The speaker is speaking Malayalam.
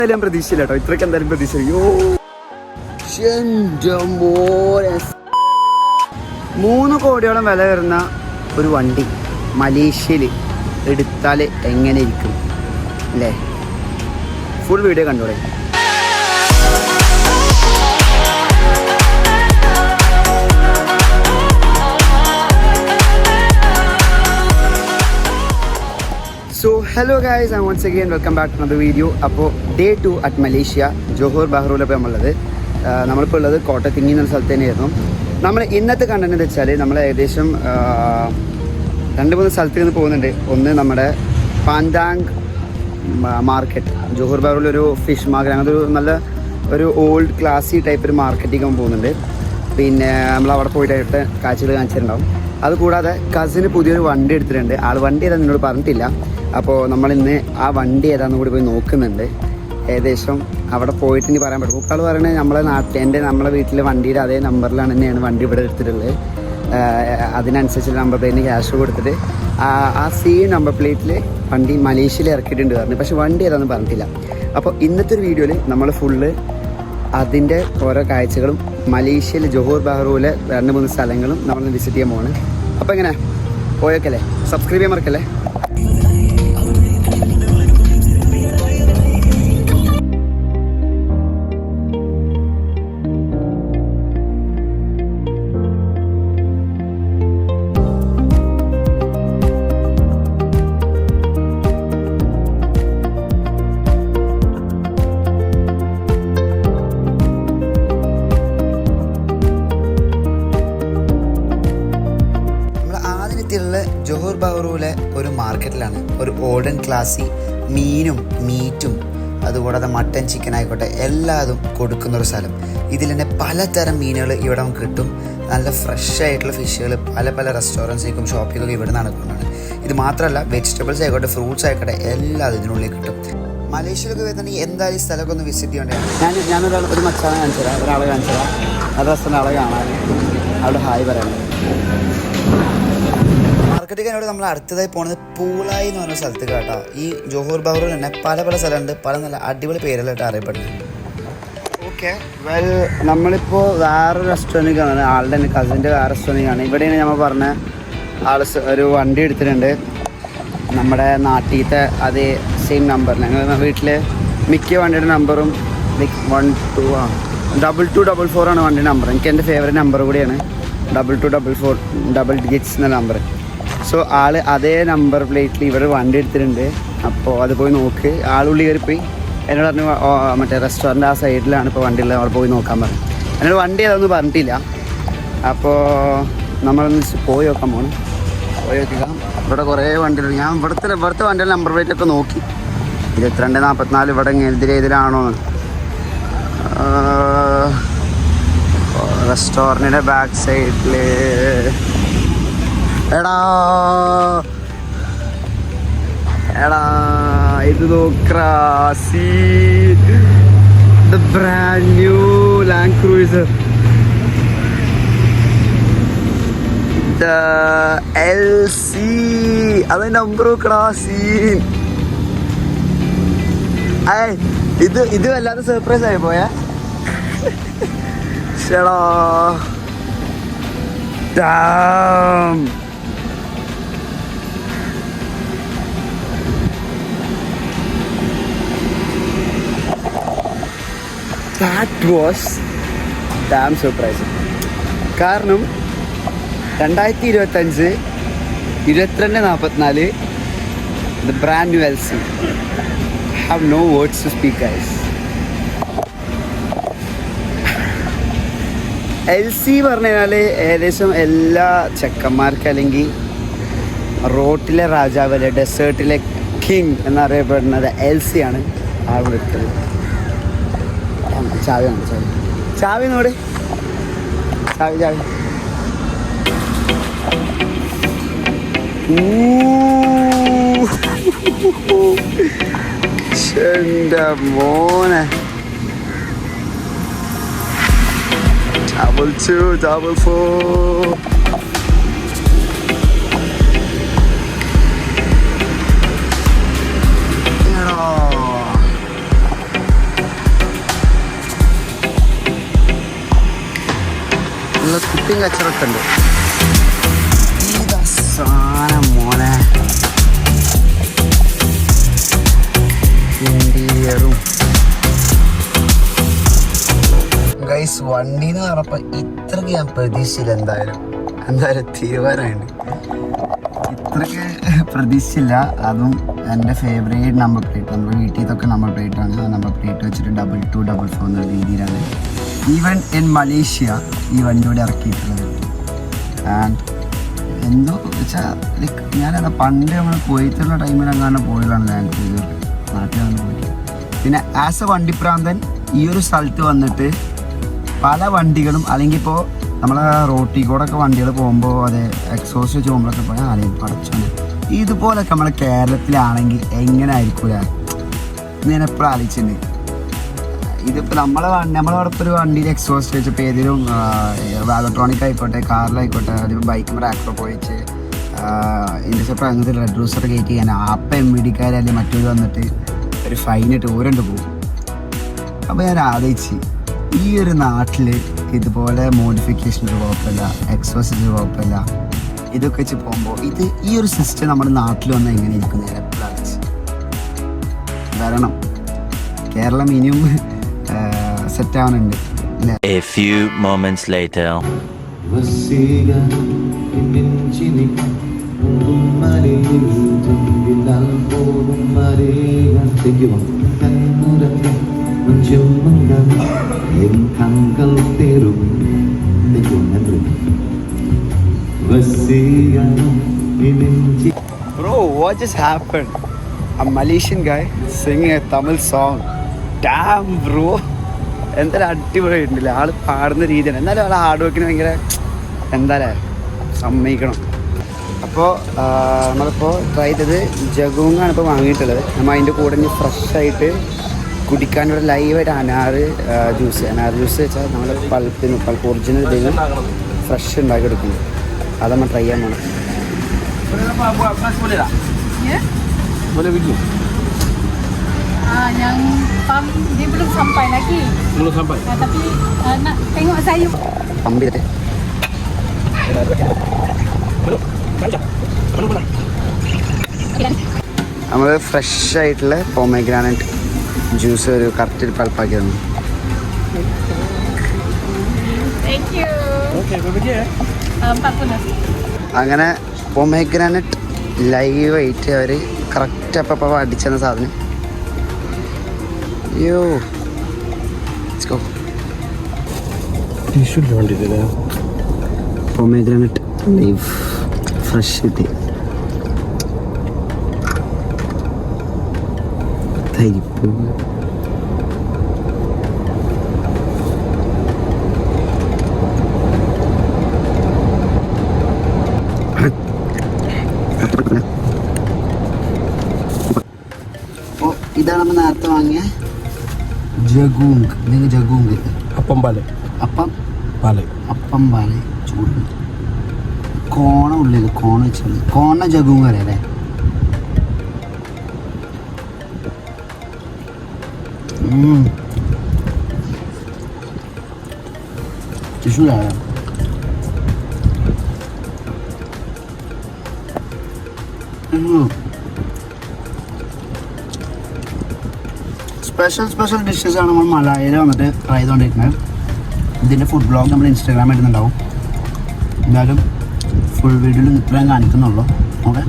എന്തായാലും പ്രതീക്ഷയില്ല കേട്ടോ, ഇത്രയ്ക്ക് എന്തായാലും പ്രതീക്ഷ. അയ്യോ 3 കോടിയോളം വില വരുന്ന ഒരു വണ്ടി മലേഷ്യയിൽ എടുത്താൽ എങ്ങനെ ഇരിക്കും അല്ലേ? ഫുൾ വീഡിയോ കണ്ടോളെ. So hello guys, and once again welcome back to another video. അപ്പോൾ Day 2 at മലേഷ്യ ജോഹോർ ബഹ്റൂലപ്പോൾ നമ്മളിപ്പോൾ ഉള്ളത് കോട്ടത്തിങ്ങി എന്ന സ്ഥലത്ത് തന്നെയായിരുന്നു. നമ്മൾ ഇന്നത്തെ കണ്ടന്റ് എന്ന് വെച്ചാൽ നമ്മൾ ഏകദേശം 2-3 സ്ഥലത്ത് നിന്ന് പോകുന്നുണ്ട്. ഒന്ന് നമ്മുടെ പാൻഡാങ് മാർക്കറ്റ്, ജോഹോർ ബഹ്റൂലൊരു ഫിഷ് മാർക്കറ്റ്, അങ്ങനത്തെ ഒരു നല്ല ഒരു ഓൾഡ് ക്ലാസി ടൈപ്പ് ഒരു മാർക്കറ്റിലേക്ക് പോകുന്നുണ്ട്. പിന്നെ നമ്മൾ അവിടെ പോയിട്ട് കാഴ്ചകൾ കാണിച്ചിട്ടുണ്ടാവും. അതുകൂടാതെ കസിന് പുതിയൊരു വണ്ടി എടുത്തിട്ടുണ്ട്. ആൾ വണ്ടി ഏതാ എന്നോട് പറഞ്ഞിട്ടില്ല. അപ്പോൾ നമ്മളിന്ന് ആ വണ്ടി ഏതാണെന്ന് കൂടി പോയി നോക്കുന്നുണ്ട്. ഏകദേശം അവിടെ പോയിട്ട് ഇനി പറയാൻ പറ്റും. മുക്കാൾ പറയണത് നമ്മളെ വീട്ടിലെ വണ്ടിയുടെ അതേ നമ്പറിലാണ് തന്നെയാണ് വണ്ടി ഇവിടെ എടുത്തിട്ടുള്ളത്. അതിനനുസരിച്ച് നമ്പർ പ്ലേറ്റിന് ക്യാഷ് കൊടുത്തിട്ട് ആ സെയിം നമ്പർ പ്ലേറ്റിൽ വണ്ടി മലേഷ്യയിൽ ഇറക്കിയിട്ടുണ്ട് പറഞ്ഞു. പക്ഷേ വണ്ടി ഏതാണെന്ന് പറഞ്ഞിട്ടില്ല. അപ്പോൾ ഇന്നത്തെ ഒരു വീഡിയോയിൽ നമ്മൾ ഫുള്ള് അതിൻ്റെ ഓരോ കാഴ്ചകളും മലേഷ്യയിൽ ജോഹോർ ബഹ്റൂലെ 2-3 സ്ഥലങ്ങളും നമ്മൾ വിസിറ്റ് ചെയ്യാൻ പോവാണ്. അപ്പോൾ എങ്ങനെ പോയേക്കല്ലേ? സബ്സ്ക്രൈബ് ചെയ്യാൻ മറക്കല്ലേ? ജോഹോർ ബഹ്റൂലെ ഒരു മാർക്കറ്റിലാണ്. ഒരു ഓൾഡൻ ക്ലാസി മീനും മീറ്റും അതുകൂടാതെ മട്ടൻ ചിക്കൻ ആയിക്കോട്ടെ എല്ലാതും കൊടുക്കുന്നൊരു സ്ഥലം. ഇതിൽ തന്നെ പലതരം മീനുകൾ ഇവിടെ നമുക്ക് കിട്ടും. നല്ല ഫ്രഷ് ആയിട്ടുള്ള ഫിഷുകൾ പല റെസ്റ്റോറൻറ്റ്സിലേക്കും ഷോപ്പിലേക്കും ഇവിടെ നടക്കുന്നതാണ്. ഇത് മാത്രമല്ല വെജിറ്റബിൾസ് ആയിക്കോട്ടെ ഫ്രൂട്ട്സ് ആയിക്കോട്ടെ എല്ലാം ഇതിനുള്ളിൽ കിട്ടും. മലേഷ്യയിലൊക്കെ വരുന്നുണ്ടെങ്കിൽ എന്തായാലും ഈ സ്ഥലമൊക്കെ ഒന്ന് വിസിറ്റ് ചെയ്യേണ്ടതാണ്. ഞാനൊരാൾ ഒരു മച്ചാനെ കാണിച്ചുതരാം, ഒരാളെ കാണിച്ചുതരാം. അത് രസം ആളെ കാണാൻ അവിടെ ഹായ് പറയണം. മാർക്കറ്റ് കഴിഞ്ഞോട് നമ്മൾ അടുത്തതായി പോകുന്നത് പൂളായി എന്ന് പറഞ്ഞ സ്ഥലത്ത് കേട്ടോ. ഈ ജോഹോർ ബഹ്റൂൽ തന്നെ പല സ്ഥലമുണ്ട്, പല നല്ല അടിപൊളി പേരിലായിട്ട് അറിയപ്പെടുന്നത്. ഓക്കെ വെൽ, നമ്മളിപ്പോൾ വേറെ റെസ്റ്റോറൻറ്റ് കാണുന്നത് ആളുടെ തന്നെ കസിൻ്റെ വേറെ റെസ്റ്റോറൻറ്റ് കാണുന്നത്. ഇവിടെയാണ് നമ്മൾ പറഞ്ഞ ആൾ ഒരു വണ്ടി എടുത്തിട്ടുണ്ട്. നമ്മുടെ നാട്ടിലത്തെ അതേ സെയിം നമ്പറിൽ ഞങ്ങൾ വീട്ടിൽ മിക്ക വണ്ടിയുടെ നമ്പറും 2244 ആണ് വണ്ടിയുടെ നമ്പർ. എനിക്ക് എൻ്റെ ഫേവറേറ്റ് നമ്പർ കൂടിയാണ് 2244 ഡബിൾ ഡിജിറ്റ്സ് എന്ന നമ്പർ. സോ ആൾ അതേ നമ്പർ പ്ലേറ്റിൽ ഇവിടെ വണ്ടി എടുത്തിട്ടുണ്ട്. അപ്പോൾ അത് പോയി നോക്ക്. ആളുള്ളിൽ കയറിപ്പോയി എന്നോട് പറഞ്ഞു മറ്റേ റെസ്റ്റോറൻറ്റ് ആ സൈഡിലാണ് ഇപ്പോൾ വണ്ടി ഉള്ളത്, അവിടെ പോയി നോക്കാൻ പറഞ്ഞു. എന്നോട് വണ്ടി ഏതാണെന്ന് പറഞ്ഞിട്ടില്ല. അപ്പോൾ നമ്മളൊന്ന് പോയി നോക്കാൻ പോകണം. പോയി നോക്കിക്കാം. ഇവിടെ കുറേ വണ്ടികളുണ്ട്. ഞാൻ ഇവിടുത്തെ വണ്ടിയുടെ നമ്പർ പ്ലേറ്റൊക്കെ നോക്കി. 2244 ഇവിടെ ഇതിലാണോ റെസ്റ്റോറൻറ്റിൻ്റെ ബാക്ക് സൈഡിൽ. എടാ ഇത് നോക്കറാ, see the brand new land cruiser, the LC. അത് നമ്പർ നോക്കടാ, സീൻ. ഇത് വല്ലാതെ സർപ്രൈസ് ആയി പോയാ. ചേടാ that was damn surprising. കാരണം 2025 2244 the brand new LC. I have no words to speak guys. LC പറഞ്ഞു കഴിഞ്ഞാൽ ഏകദേശം എല്ലാ ചെക്കന്മാർക്ക് അല്ലെങ്കിൽ റോട്ടിലെ രാജാവല്ലേ ഡെസേർട്ടിലെ കിങ് എന്നറിയപ്പെടുന്നത് LC ആണ്. ആ വിളിച്ചത് ചാവിയാണ്. ചാവി നോട്, ചാവി. എൻ്റെ മോനെ, 2244. കുപ്പിയും കച്ചറൊക്കെ ഉണ്ട്. ഇതാ സാധനം മോനെ. ഇന്റീരിയറും ഗൈസ് വണ്ടിന്ന് പറഞ്ഞപ്പോ ഇത്രക്ക് ഞാൻ പ്രതീക്ഷിച്ചില്ല. എന്തായാലും തീരുമാനമുണ്ട്. ഇത്രക്ക് പ്രതീക്ഷിച്ചില്ല. അതും എൻ്റെ ഫേവറേറ്റ് നമ്പർ പ്ലേറ്റ്. നമ്മുടെ വീട്ടിൽ ഇതൊക്കെ നമ്പർ പ്ലേറ്റാണ്. ആ നമ്പർ പ്ലേറ്റ് വെച്ചിട്ട് 2244 എന്നുള്ള രീതിയിലാണ് ഈവൻ ഇൻ മലേഷ്യ ഈ വണ്ടിയോടെ ഇറക്കിയിട്ടുള്ളത്. ആൻഡ് എന്തോ വെച്ചാൽ ലൈക്ക് ഞാനത് പണ്ട് നമ്മൾ കുവൈത്തുള്ള ടൈമിൽ അങ്ങാണ്ട് പോയതാണ് ലാൻഡ് ക്രൂസർ. നാട്ടിൽ വന്ന് പോയി. പിന്നെ ആസ് എ വണ്ടിപ്രാന്തൻ ഈ ഒരു സ്ഥലത്ത് വന്നിട്ട് പല വണ്ടികളും അല്ലെങ്കിൽ ഇപ്പോൾ നമ്മളെ റോട്ടിൽ കൂടെ ഒക്കെ വണ്ടികൾ പോകുമ്പോൾ അത് എക്സോസ്റ്റ് വെച്ച് പോകുമ്പോഴൊക്കെ പോയാൽ ആരെയും പഠിച്ചാണ് ഇതുപോലൊക്കെ നമ്മളെ കേരളത്തിലാണെങ്കിൽ എങ്ങനെ ആയിരിക്കില്ല ഞാൻ എപ്പോഴും ആലോചിച്ചിട്ടുണ്ട്. ഇതിപ്പോൾ നമ്മളവിടെ ഇപ്പോൾ ഒരു വണ്ടിയിൽ എക്സോസ്റ്റ് വെച്ചപ്പോൾ ഏതെങ്കിലും ഇലക്ട്രോണിക് ആയിക്കോട്ടെ കാറിലായിക്കോട്ടെ അതിപ്പോൾ ബൈക്ക് റാക്കോ പോയിച്ച് ഇൻഡസ്ട്രി അങ്ങനത്തെ റെഡ് റൂസർ കയറ്റി ചെയ്യാൻ അപ്പം MVD അല്ലെങ്കിൽ മറ്റൊരു വന്നിട്ട് ഒരു ഫൈനിട്ട് ഊരണ്ട് പോകും. അപ്പോൾ ഞാൻ ആലോചിച്ച് ഈ ഒരു നാട്ടിൽ ഇതുപോലെ മോഡിഫിക്കേഷൻ ഒരു കുഴപ്പമില്ല, എക്സോസിന് കുഴപ്പമില്ല, ഇതൊക്കെ വെച്ച് പോകുമ്പോൾ ഈ ഒരു സിസ്റ്റം നമ്മുടെ നാട്ടിൽ വന്നാൽ എങ്ങനെ ഇരിക്കും ഞാൻ എപ്പോഴും ആലോചിച്ച്. കാരണം കേരളം ഇനിയും set ആവാനുണ്ട്. A few moments later. Bro, what just happened? A Malaysian guy singing a Tamil song. Damn bro. എന്തായാലും അടിപൊളിയായിട്ടുണ്ടല്ലേ ആള് പാടുന്ന രീതിയാണ്. എന്നാലും ആളെ ഹാർഡ് വർക്കിന് ഭയങ്കര എന്തായാലും സമ്മതിക്കണം. അപ്പോൾ നമ്മളിപ്പോൾ ട്രൈ ചെയ്തത് ജഗൂങ്ങാണ് ഇപ്പോൾ വാങ്ങിയിട്ടുള്ളത്. നമ്മൾ അതിൻ്റെ കൂടെ ഇനി ഫ്രഷായിട്ട് കുടിക്കാൻ ഇവിടെ ലൈവായിട്ട് അനാർ ജ്യൂസ് വെച്ചാൽ നമ്മൾ പൾപ്പ് ഒറിജിനൽ ഇതിന് ഫ്രഷ് ഉണ്ടാക്കി എടുക്കുന്നു. അത് നമ്മൾ ട്രൈ ചെയ്യാൻ പോകണം. Yang pam dia belum sampai lagi. Belum sampai. Tapi nak tengok saya. Pump ചെയ്തേ നമ്മൾ ഫ്രഷ് ആയിട്ടുള്ള പോമഗ്രാനൈറ്റ് ജ്യൂസ് ഒരു കറക്റ്റ് പൾപ്പാക്കി തന്നു. Thank you. Okey, berapa je? 40. അങ്ങനെ പോമഗ്രാനൈറ്റ് ലൈവായിട്ട് അവർ കറക്റ്റ് അപ്പം അടിച്ചെന്ന സാധനം. അയ്യോ Tisu jangan di dalam. Pomegranate live fresh കിട്ടി. തൈപ്പ് അപ്പോൾ ഇതാണ് നമ്മൾ നേരത്തെ വാങ്ങിയ ജഗൂങ്. നിങ്ങൾ ജഗൂങ് Apam balik. അപ്പം Balik. അപ്പം പാല് ചൂടുണ്ട്. കോണ ഉള്ളിൽ കോണ വെച്ചാൽ കോണ ജഗൂങ് അറിയാം അല്ലേ? ടിഷ്യൂലാണ് സ്പെഷ്യൽ ഡിഷസ് ആണ് നമ്മൾ മലായയിൽ വന്നിട്ട് ട്രൈ ചെയ്തുകൊണ്ടിരിക്കുന്നത്. ഇതിൻ്റെ ഫുഡ് ബ്ലോഗ് നമ്മൾ ഇൻസ്റ്റാഗ്രാമിൽ ഇടുന്നുണ്ടാവും. എന്തായാലും ഫുൾ വീഡിയോയിൽ ഇത്രയും കാണിക്കുന്നുള്ളൂ. ഓക്കെ.